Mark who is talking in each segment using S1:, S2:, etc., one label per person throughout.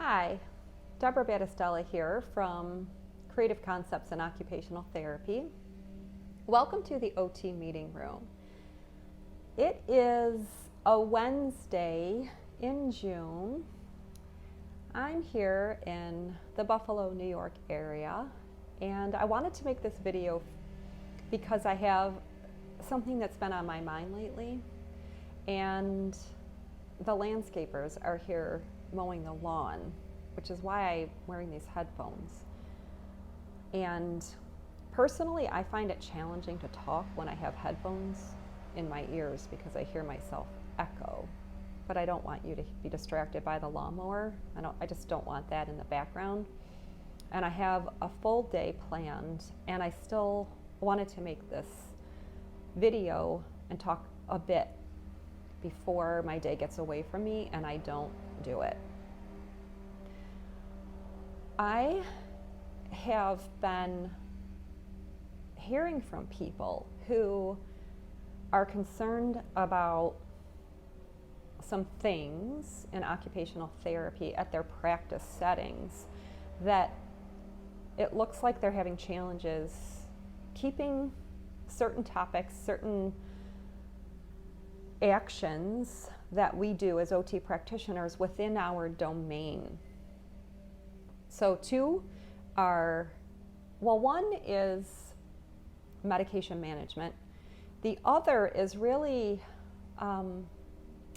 S1: Hi, Deborah Battistella here from Creative Concepts in Occupational Therapy. Welcome to the OT meeting room. It is a Wednesday in June. I'm here in the Buffalo, New York area, and I wanted to make this video because I have something that's been on my mind lately, and the landscapers are here mowing the lawn, which is why I'm wearing these headphones. And personally, I find it challenging to talk when I have headphones in my ears because I hear myself echo. But I don't want you to be distracted by the lawnmower. I just don't want that in the background. And I have a full day planned, and I still wanted to make this video and talk a bit before my day gets away from me and I don't do it. I have been hearing from people who are concerned about some things in occupational therapy at their practice settings that it looks like they're having challenges keeping certain topics, certain actions that we do as OT practitioners within our domain. So two are, well, one is medication management. The other is really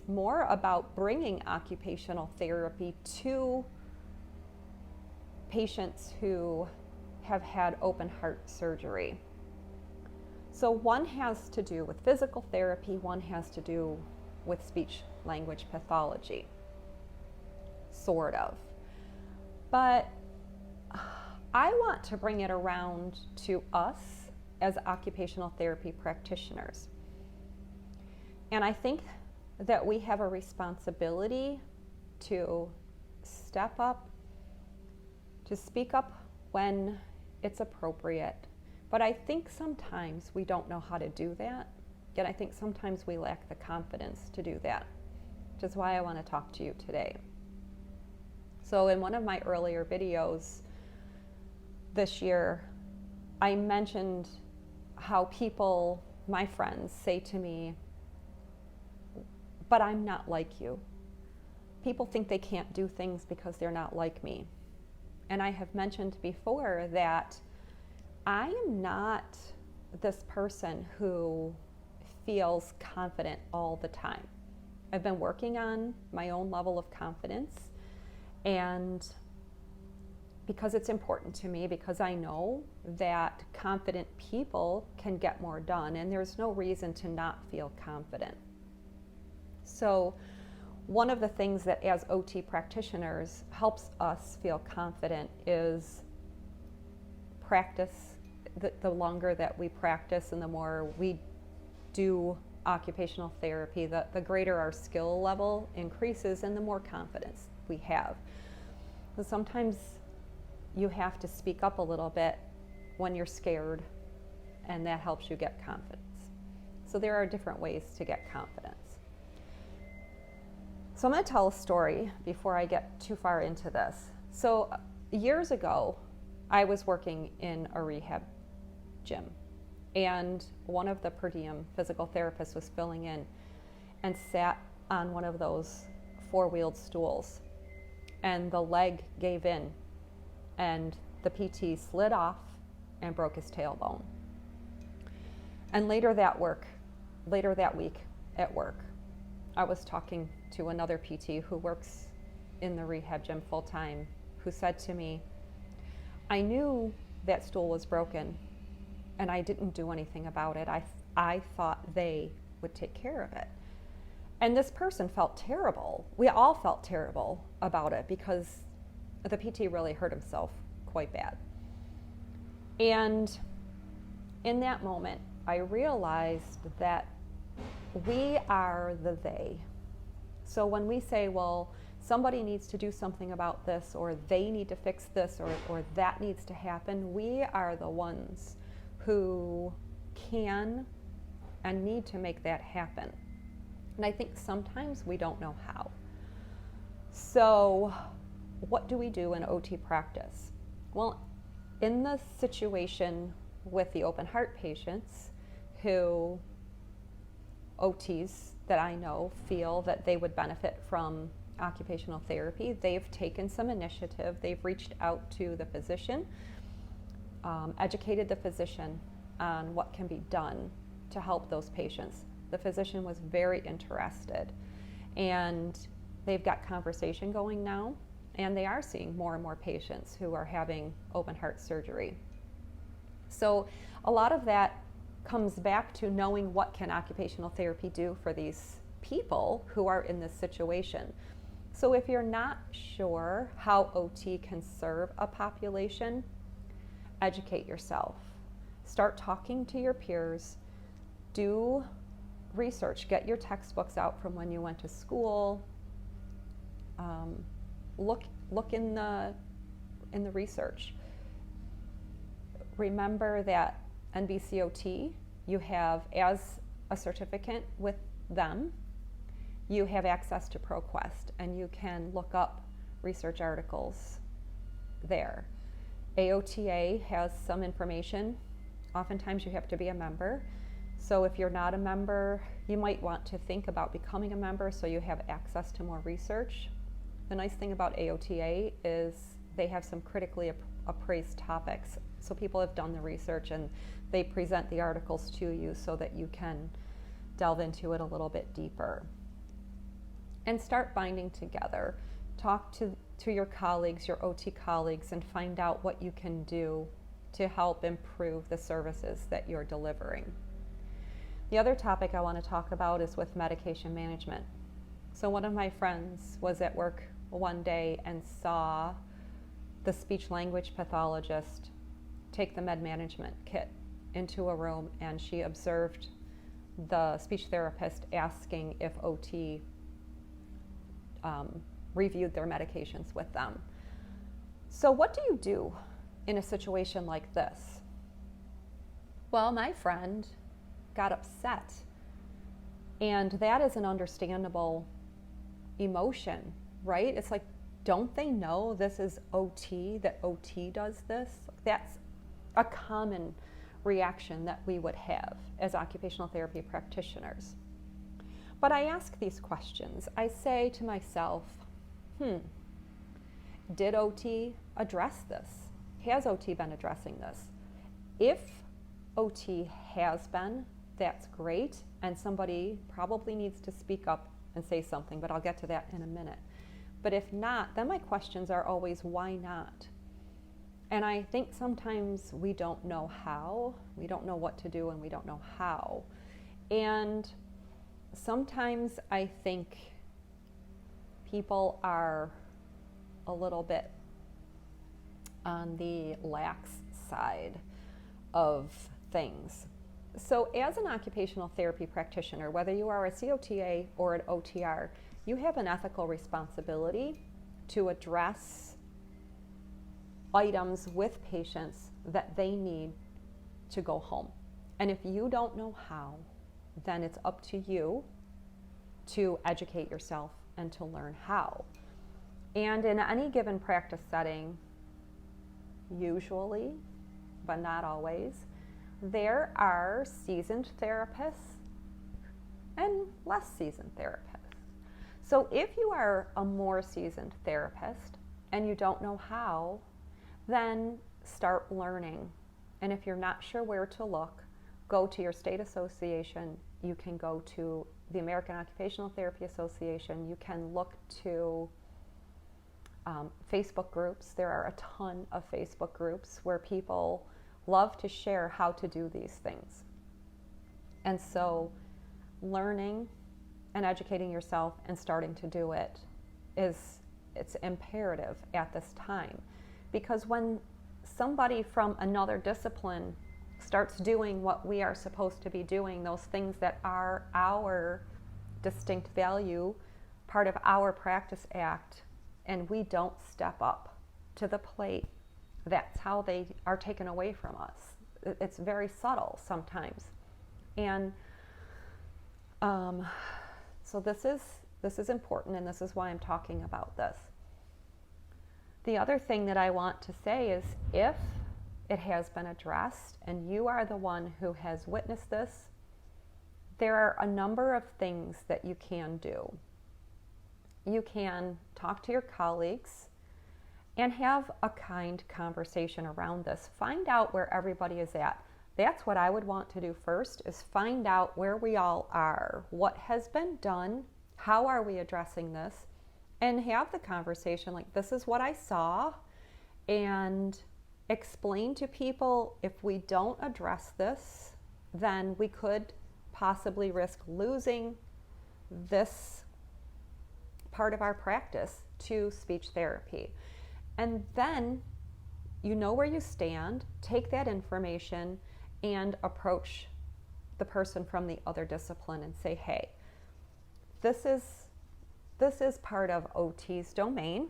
S1: more about bringing occupational therapy to patients who have had open heart surgery. So one has to do with physical therapy, one has to do with speech language pathology, sort of. But I want to bring it around to us as occupational therapy practitioners. And I think that we have a responsibility to step up, to speak up when it's appropriate. But I think sometimes we don't know how to do that. And I think sometimes we lack the confidence to do that, which is why I want to talk to you today. So in one of my earlier videos this year, I mentioned how people, my friends, say to me, but I'm not like you. People think they can't do things because they're not like me. And I have mentioned before that I am not this person who feels confident all the time. I've been working on my own level of confidence, and because it's important to me, because I know that confident people can get more done, and there's no reason to not feel confident. So one of the things that as OT practitioners helps us feel confident is practice. The longer that we practice and the more we do occupational therapy, the greater our skill level increases and the more confidence we have. So sometimes you have to speak up a little bit when you're scared, and that helps you get confidence. So there are different ways to get confidence. So I'm going to tell a story before I get too far into this. So years ago, I was working in a rehab gym, and one of the per diem physical therapists was filling in and sat on one of those four-wheeled stools, and the leg gave in and the PT slid off and broke his tailbone. And later that week at work, I was talking to another PT who works in the rehab gym full-time, who said to me, I knew that stool was broken and I didn't do anything about it. I thought they would take care of it. And this person felt terrible. We all felt terrible about it because the PT really hurt himself quite bad. And in that moment, I realized that we are the they. So when we say, well, somebody needs to do something about this, or they need to fix this, or that needs to happen, we are the ones who can and need to make that happen. And I think sometimes we don't know how. So what do we do in OT practice? Well, in the situation with the open heart patients who OTs that I know feel that they would benefit from occupational therapy, they've taken some initiative. They've reached out to the physician, educated the physician on what can be done to help those patients. The physician was very interested, and they've got conversation going now, and they are seeing more and more patients who are having open heart surgery. So a lot of that comes back to knowing what can occupational therapy do for these people who are in this situation. So if you're not sure how OT can serve a population, educate yourself. Start talking to your peers. Do research. Get your textbooks out from when you went to school. Look in the research. Remember that NBCOT, you have, as a certificate with them, you have access to ProQuest, and you can look up research articles there. AOTA has some information. Oftentimes you have to be a member. So if you're not a member, you might want to think about becoming a member so you have access to more research. The nice thing about AOTA is they have some critically appraised topics. So people have done the research and they present the articles to you so that you can delve into it a little bit deeper. And start binding together. Talk to your colleagues, your OT colleagues, and find out what you can do to help improve the services that you're delivering. The other topic I want to talk about is with medication management. So one of my friends was at work one day and saw the speech language pathologist take the med management kit into a room, and she observed the speech therapist asking if OT reviewed their medications with them. So what do you do in a situation like this? Well, my friend got upset, and that is an understandable emotion, right? It's like, don't they know this is OT, that OT does this? That's a common reaction that we would have as occupational therapy practitioners. But I ask these questions. I say to myself, did OT address this? Has OT been addressing this? If OT has been, that's great, and somebody probably needs to speak up and say something, but I'll get to that in a minute. But if not, then my questions are always, why not? And I think sometimes we don't know how, we don't know what to do, and we don't know how. And sometimes I think people are a little bit on the lax side of things. So as an occupational therapy practitioner, whether you are a COTA or an OTR, you have an ethical responsibility to address items with patients that they need to go home. And if you don't know how, then it's up to you to educate yourself and to learn how. And in any given practice setting, usually, but not always, there are seasoned therapists and less seasoned therapists. So if you are a more seasoned therapist and you don't know how, then start learning. And if you're not sure where to look, go to your state association. You can go to the American Occupational Therapy Association. You can look to Facebook groups. There are a ton of Facebook groups where people love to share how to do these things. And so learning and educating yourself and starting to do it it's imperative at this time. Because when somebody from another discipline starts doing what we are supposed to be doing, those things that are our distinct value, part of our practice act, and we don't step up to the plate, that's how they are taken away from us. It's very subtle sometimes. And so this is important, and this is why I'm talking about this. The other thing that I want to say is if it has been addressed and you are the one who has witnessed this, there are a number of things that you can do. You can talk to your colleagues and have a kind conversation around this. Find out where everybody is at. That's what I would want to do first, is find out where we all are, what has been done, how are we addressing this, and have the conversation like, this is what I saw, and explain to people if we don't address this, then we could possibly risk losing this part of our practice to speech therapy. And then you know where you stand, take that information and approach the person from the other discipline and say, hey, this is part of OT's domain,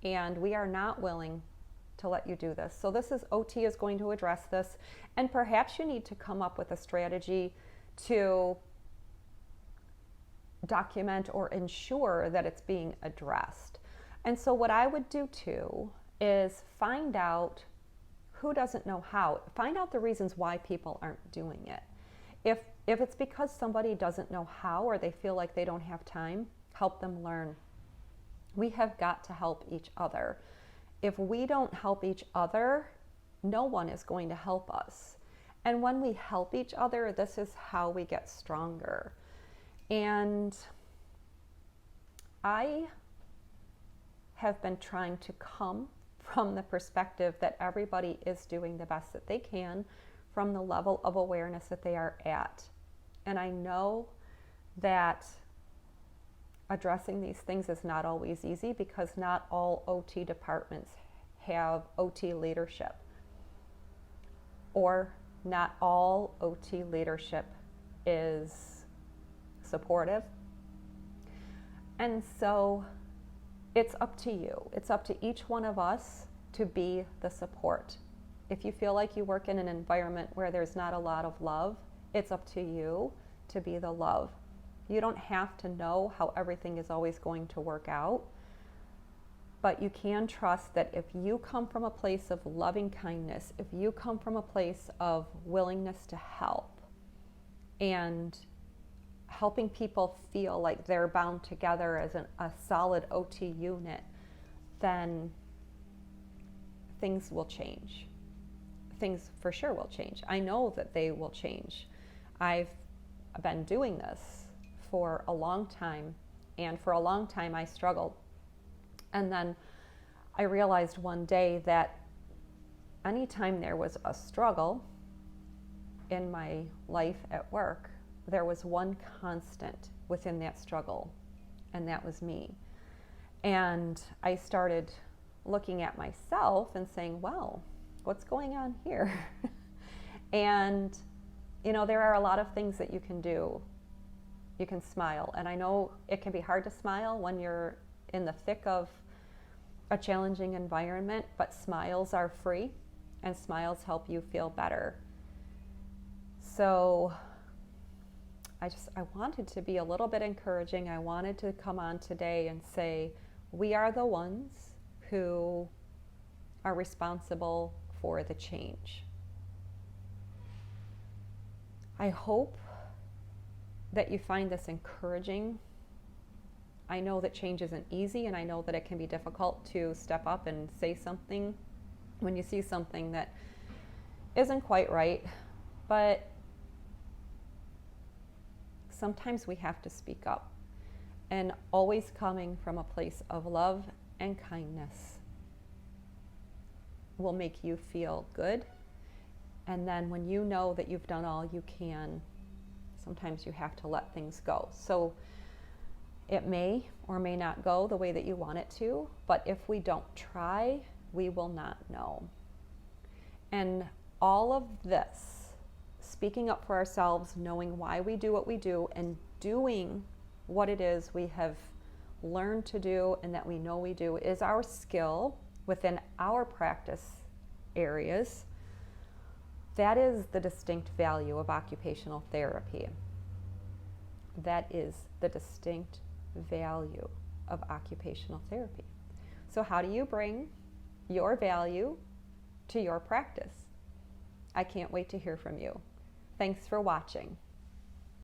S1: and we are not willing to let you do this. So OT is going to address this, and perhaps you need to come up with a strategy to document or ensure that it's being addressed. And so what I would do too is find out who doesn't know how. Find out the reasons why people aren't doing it. If it's because somebody doesn't know how or they feel like they don't have time, help them learn. We have got to help each other. If we don't help each other, no one is going to help us. And when we help each other, this is how we get stronger. And I have been trying to come from the perspective that everybody is doing the best that they can from the level of awareness that they are at. And I know that addressing these things is not always easy because not all OT departments have OT leadership, or not all OT leadership is supportive. And so it's up to you. It's up to each one of us to be the support. If you feel like you work in an environment where there's not a lot of love, it's up to you to be the love. You don't have to know how everything is always going to work out, but you can trust that if you come from a place of loving kindness, if you come from a place of willingness to help and helping people feel like they're bound together as a solid OT unit, then things will change. Things for sure will change. I know that they will change. I've been doing this for a long time, and for a long time I struggled. And then I realized one day that anytime there was a struggle in my life at work, there was one constant within that struggle, and that was me. And I started looking at myself and saying, well, what's going on here? And, there are a lot of things that you can do. You can smile. And I know it can be hard to smile when you're in the thick of a challenging environment, but smiles are free, and smiles help you feel better. So I wanted to be a little bit encouraging. I wanted to come on today and say, we are the ones who are responsible for the change. I hope that you find this encouraging. I know that change isn't easy, and I know that it can be difficult to step up and say something when you see something that isn't quite right, but sometimes we have to speak up, and always coming from a place of love and kindness will make you feel good. And then when you know that you've done all you can, sometimes you have to let things go. So it may or may not go the way that you want it to, but if we don't try, we will not know. And all of this, speaking up for ourselves, knowing why we do what we do, and doing what it is we have learned to do and that we know we do, is our skill within our practice areas. That is the distinct value of occupational therapy. That is the distinct value of occupational therapy. So how do you bring your value to your practice? I can't wait to hear from you. Thanks for watching.